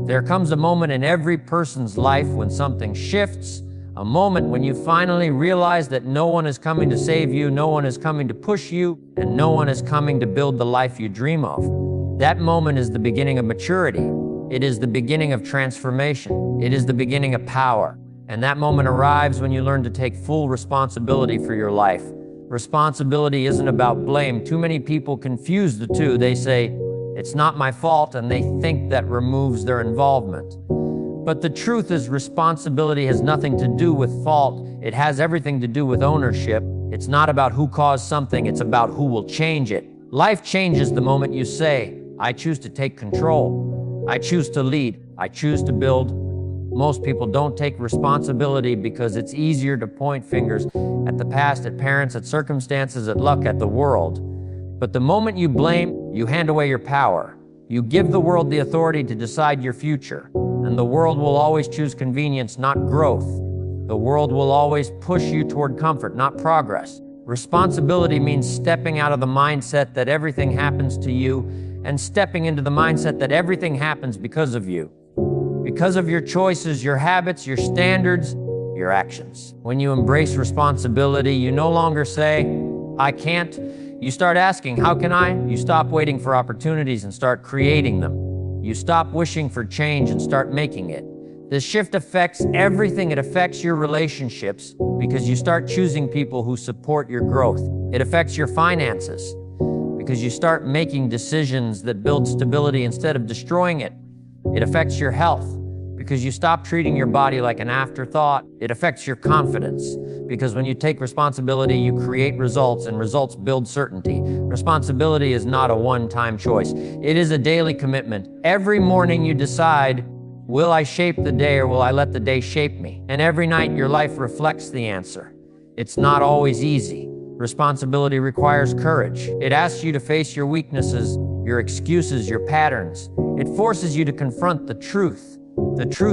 There comes a moment in every person's life when something shifts, a moment when you finally realize that no one is coming to save you, no one is coming to push you, and no one is coming to build the life you dream of. That moment is the beginning of maturity. It is the beginning of transformation. It is the beginning of power. And that moment arrives when you learn to take full responsibility for your life. Responsibility isn't about blame. Too many people confuse the two. They say, "It's not my fault," and they think that removes their involvement. But the truth is, responsibility has nothing to do with fault. It has everything to do with ownership. It's not about who caused something, it's about who will change it. Life changes the moment you say, "I choose to take control. I choose to lead. I choose to build." Most people don't take responsibility because it's easier to point fingers at the past, at parents, at circumstances, at luck, at the world. But the moment you blame, you hand away your power. You give the world the authority to decide your future. And the world will always choose convenience, not growth. The world will always push you toward comfort, not progress. Responsibility means stepping out of the mindset that everything happens to you and stepping into the mindset that everything happens because of you. Because of your choices, your habits, your standards, your actions. When you embrace responsibility, you no longer say, "I can't." You start asking, "How can I?" You stop waiting for opportunities and start creating them. You stop wishing for change and start making it. This shift affects everything. It affects your relationships because you start choosing people who support your growth. It affects your finances because you start making decisions that build stability instead of destroying it. It affects your health because you stop treating your body like an afterthought. It affects your confidence because when you take responsibility, you create results, and results build certainty. Responsibility is not a one-time choice. It is a daily commitment. Every morning you decide, will I shape the day or will I let the day shape me? And every night your life reflects the answer. It's not always easy. Responsibility requires courage. It asks you to face your weaknesses, your excuses, your patterns. It forces you to confront the truth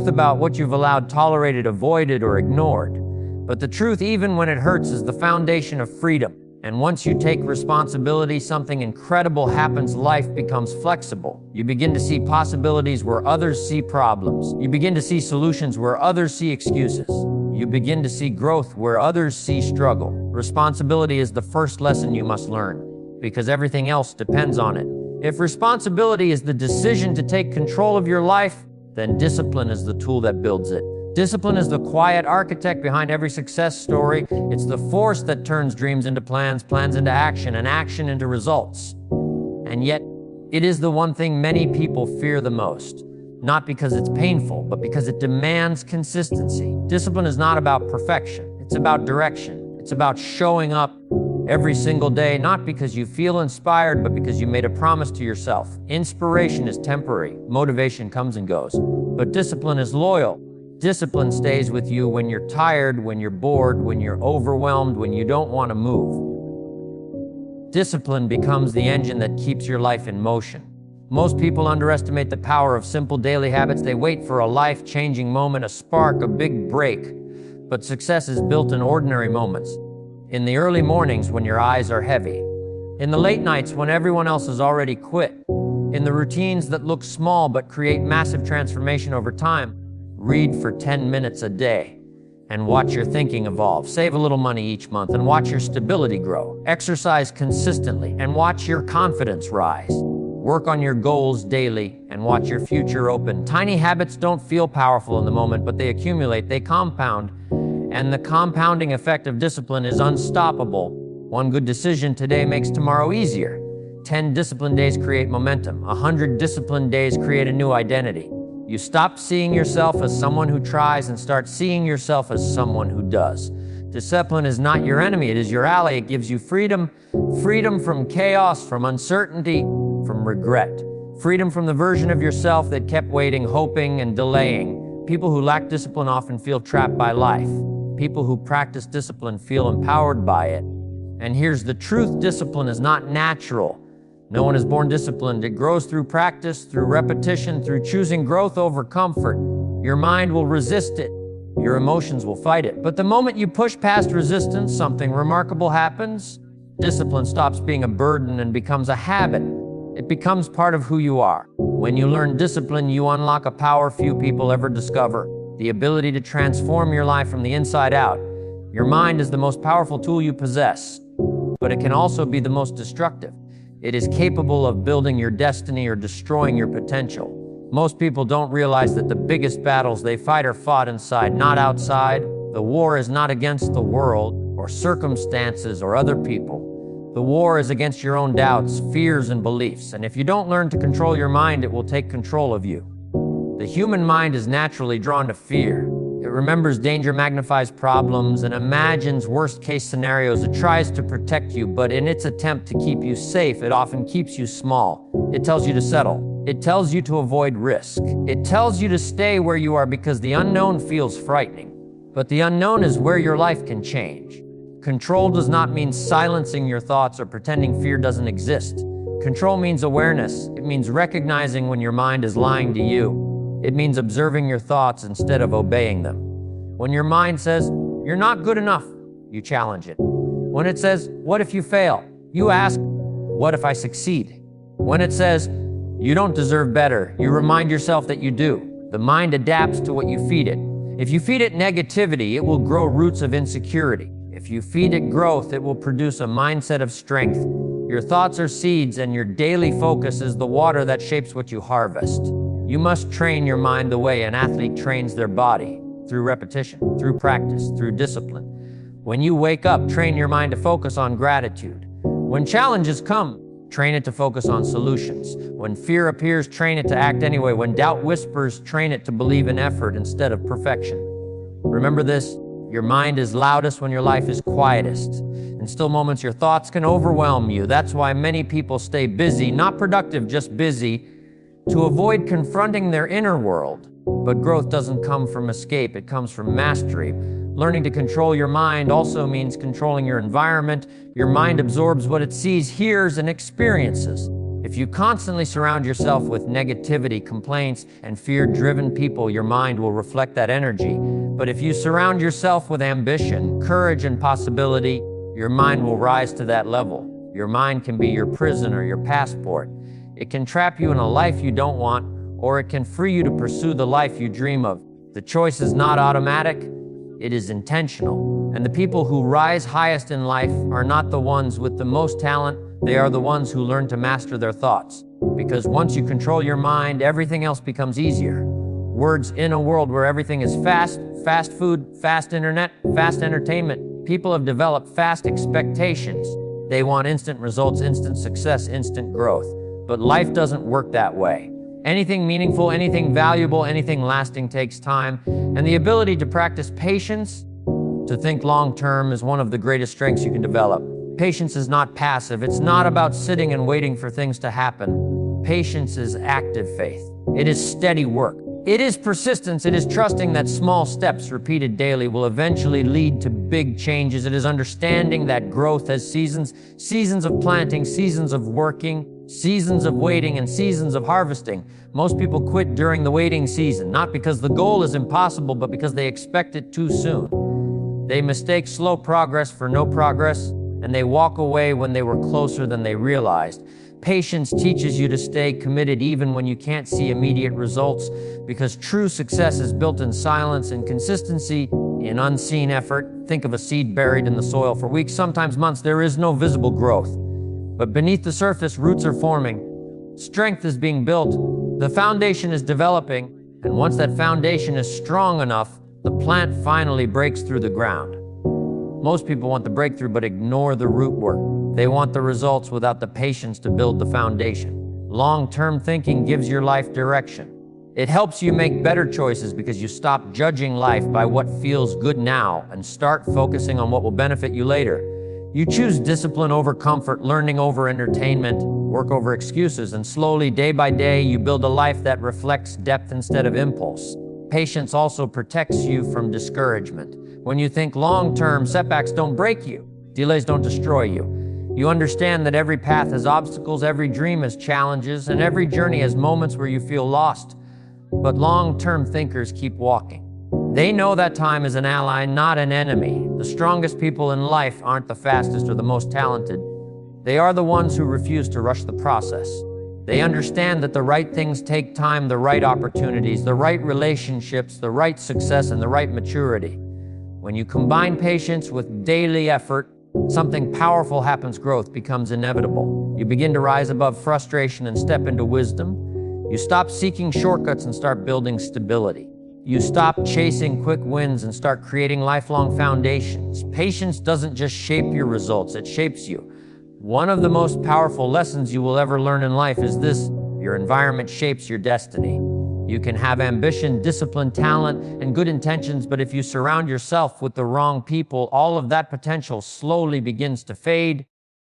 about what you've allowed, tolerated, avoided, or ignored. But the truth, even when it hurts, is the foundation of freedom. And once you take responsibility, something incredible happens. Life becomes flexible. You begin to see possibilities where others see problems. You begin to see solutions where others see excuses. You begin to see growth where others see struggle. Responsibility is the first lesson you must learn, because everything else depends on it. If responsibility is the decision to take control of your life, then discipline is the tool that builds it. Discipline is the quiet architect behind every success story. It's the force that turns dreams into plans, plans into action, and action into results. And yet, it is the one thing many people fear the most. Not because it's painful, but because it demands consistency. Discipline is not about perfection. It's about direction. It's about showing up every single day, not because you feel inspired, but because you made a promise to yourself. Inspiration is temporary. Motivation comes and goes. But discipline is loyal. Discipline stays with you when you're tired, when you're bored, when you're overwhelmed, when you don't want to move. Discipline becomes the engine that keeps your life in motion. Most people underestimate the power of simple daily habits. They wait for a life-changing moment, a spark, a big break. But success is built in ordinary moments. In the early mornings when your eyes are heavy. In the late nights when everyone else has already quit. In the routines that look small but create massive transformation over time. Read for 10 minutes a day and watch your thinking evolve. Save a little money each month and watch your stability grow. Exercise consistently and watch your confidence rise. Work on your goals daily and watch your future open. Tiny habits don't feel powerful in the moment, but they accumulate, they compound. And the compounding effect of discipline is unstoppable. One good decision today makes tomorrow easier. 10 disciplined days create momentum. 100 disciplined days create a new identity. You stop seeing yourself as someone who tries and start seeing yourself as someone who does. Discipline is not your enemy, it is your ally. It gives you freedom. Freedom from chaos, from uncertainty, from regret. Freedom from the version of yourself that kept waiting, hoping, and delaying. People who lack discipline often feel trapped by life. People who practice discipline feel empowered by it. And here's the truth, discipline is not natural. No one is born disciplined. It grows through practice, through repetition, through choosing growth over comfort. Your mind will resist it. Your emotions will fight it. But the moment you push past resistance, something remarkable happens. Discipline stops being a burden and becomes a habit. It becomes part of who you are. When you learn discipline, you unlock a power few people ever discover, the ability to transform your life from the inside out. Your mind is the most powerful tool you possess, but it can also be the most destructive. It is capable of building your destiny or destroying your potential. Most people don't realize that the biggest battles they fight are fought inside, not outside. The war is not against the world, or circumstances, or other people. The war is against your own doubts, fears, and beliefs, and if you don't learn to control your mind, it will take control of you. The human mind is naturally drawn to fear. It remembers danger, magnifies problems, and imagines worst-case scenarios. It tries to protect you, but in its attempt to keep you safe, it often keeps you small. It tells you to settle. It tells you to avoid risk. It tells you to stay where you are because the unknown feels frightening. But the unknown is where your life can change. Control does not mean silencing your thoughts or pretending fear doesn't exist. Control means awareness. It means recognizing when your mind is lying to you. It means observing your thoughts instead of obeying them. When your mind says, "You're not good enough," you challenge it. When it says, "What if you fail?" you ask, "What if I succeed?" When it says, "You don't deserve better," you remind yourself that you do. The mind adapts to what you feed it. If you feed it negativity, it will grow roots of insecurity. If you feed it growth, it will produce a mindset of strength. Your thoughts are seeds, and your daily focus is the water that shapes what you harvest. You must train your mind the way an athlete trains their body, through repetition, through practice, through discipline. When you wake up, train your mind to focus on gratitude. When challenges come, train it to focus on solutions. When fear appears, train it to act anyway. When doubt whispers, train it to believe in effort instead of perfection. Remember this, your mind is loudest when your life is quietest. In still moments, your thoughts can overwhelm you. That's why many people stay busy, not productive, just busy, to avoid confronting their inner world. But growth doesn't come from escape, it comes from mastery. Learning to control your mind also means controlling your environment. Your mind absorbs what it sees, hears, and experiences. If you constantly surround yourself with negativity, complaints, and fear-driven people, your mind will reflect that energy. But if you surround yourself with ambition, courage, and possibility, your mind will rise to that level. Your mind can be your prison or your passport. It can trap you in a life you don't want, or it can free you to pursue the life you dream of. The choice is not automatic, it is intentional. And the people who rise highest in life are not the ones with the most talent, they are the ones who learn to master their thoughts. Because once you control your mind, everything else becomes easier. Words in a world where everything is fast, fast food, fast internet, fast entertainment, people have developed fast expectations. They want instant results, instant success, instant growth. But life doesn't work that way. Anything meaningful, anything valuable, anything lasting takes time, and the ability to practice patience, to think long-term, is one of the greatest strengths you can develop. Patience is not passive. It's not about sitting and waiting for things to happen. Patience is active faith. It is steady work. It is persistence. It is trusting that small steps repeated daily will eventually lead to big changes. It is understanding that growth has seasons, seasons of planting, seasons of working, seasons of waiting, and seasons of harvesting. Most people quit during the waiting season, not because the goal is impossible, but because they expect it too soon. They mistake slow progress for no progress, and they walk away when they were closer than they realized. Patience teaches you to stay committed even when you can't see immediate results, because true success is built in silence and consistency, in unseen effort. Think of a seed buried in the soil for weeks, sometimes months. There is no visible growth. But beneath the surface, roots are forming. Strength is being built. The foundation is developing. And once that foundation is strong enough, the plant finally breaks through the ground. Most people want the breakthrough but ignore the root work. They want the results without the patience to build the foundation. Long-term thinking gives your life direction. It helps you make better choices because you stop judging life by what feels good now and start focusing on what will benefit you later. You choose discipline over comfort, learning over entertainment, work over excuses, and slowly, day by day, you build a life that reflects depth instead of impulse. Patience also protects you from discouragement. When you think long-term, setbacks don't break you. Delays don't destroy you. You understand that every path has obstacles, every dream has challenges, and every journey has moments where you feel lost. But long-term thinkers keep walking. They know that time is an ally, not an enemy. The strongest people in life aren't the fastest or the most talented. They are the ones who refuse to rush the process. They understand that the right things take time, the right opportunities, the right relationships, the right success, and the right maturity. When you combine patience with daily effort, something powerful happens. Growth becomes inevitable. You begin to rise above frustration and step into wisdom. You stop seeking shortcuts and start building stability. You stop chasing quick wins and start creating lifelong foundations. Patience doesn't just shape your results, it shapes you. One of the most powerful lessons you will ever learn in life is this: your environment shapes your destiny. You can have ambition, discipline, talent, and good intentions, but if you surround yourself with the wrong people, all of that potential slowly begins to fade.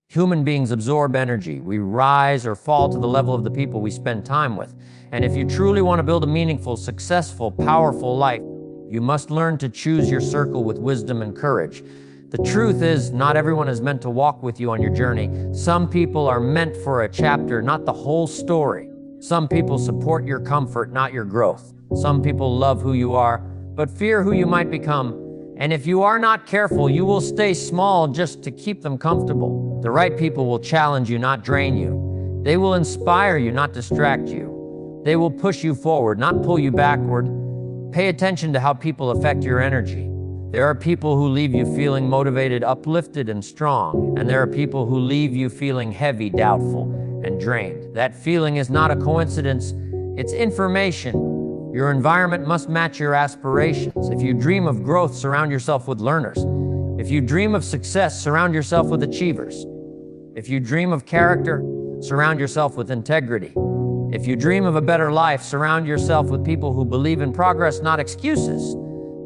Human beings absorb energy. We rise or fall to the level of the people we spend time with. And if you truly want to build a meaningful, successful, powerful life, you must learn to choose your circle with wisdom and courage. The truth is, not everyone is meant to walk with you on your journey. Some people are meant for a chapter, not the whole story. Some people support your comfort, not your growth. Some people love who you are, but fear who you might become. And if you are not careful, you will stay small just to keep them comfortable. The right people will challenge you, not drain you. They will inspire you, not distract you. They will push you forward, not pull you backward. Pay attention to how people affect your energy. There are people who leave you feeling motivated, uplifted, and strong. And there are people who leave you feeling heavy, doubtful, and drained. That feeling is not a coincidence, it's information. Your environment must match your aspirations. If you dream of growth, surround yourself with learners. If you dream of success, surround yourself with achievers. If you dream of character, surround yourself with integrity. If you dream of a better life, surround yourself with people who believe in progress, not excuses.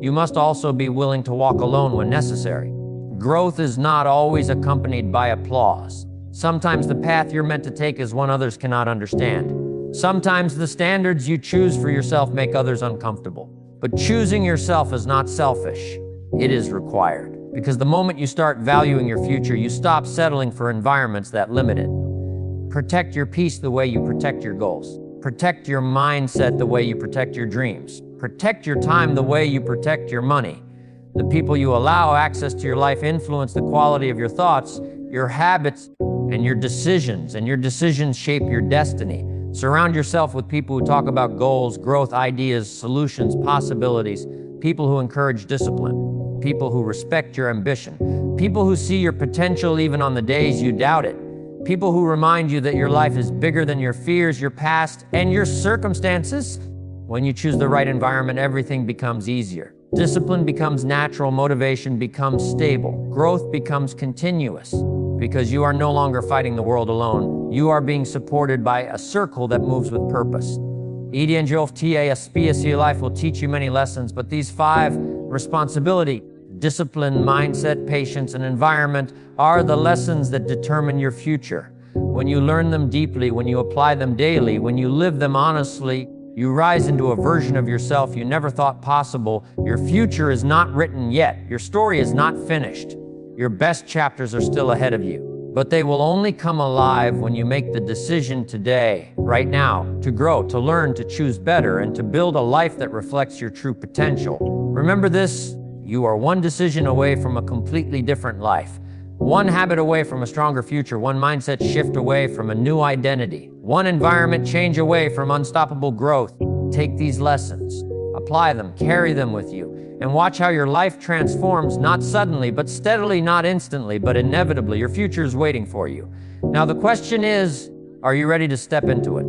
You must also be willing to walk alone when necessary. Growth is not always accompanied by applause. Sometimes the path you're meant to take is one others cannot understand. Sometimes the standards you choose for yourself make others uncomfortable. But choosing yourself is not selfish. It is required. Because the moment you start valuing your future, you stop settling for environments that limit it. Protect your peace the way you protect your goals. Protect your mindset the way you protect your dreams. Protect your time the way you protect your money. The people you allow access to your life influence the quality of your thoughts, your habits, and your decisions shape your destiny. Surround yourself with people who talk about goals, growth, ideas, solutions, possibilities, people who encourage discipline, people who respect your ambition, people who see your potential even on the days you doubt it, people who remind you that your life is bigger than your fears, your past, and your circumstances. When you choose the right environment, everything becomes easier. Discipline becomes natural, motivation becomes stable, growth becomes continuous. Because you are no longer fighting the world alone. You are being supported by a circle that moves with purpose. Life will teach you many lessons, but these 5: responsibility, discipline, mindset, patience, and environment are the lessons that determine your future. When you learn them deeply, when you apply them daily, when you live them honestly, you rise into a version of yourself you never thought possible. Your future is not written yet. Your story is not finished. Your best chapters are still ahead of you, but they will only come alive when you make the decision today, right now, to grow, to learn, to choose better, and to build a life that reflects your true potential. Remember this: you are one decision away from a completely different life, one habit away from a stronger future, one mindset shift away from a new identity, one environment change away from unstoppable growth. Take these lessons, apply them, carry them with you, and watch how your life transforms, not suddenly, but steadily, not instantly, but inevitably. Your future is waiting for you. Now the question is, are you ready to step into it?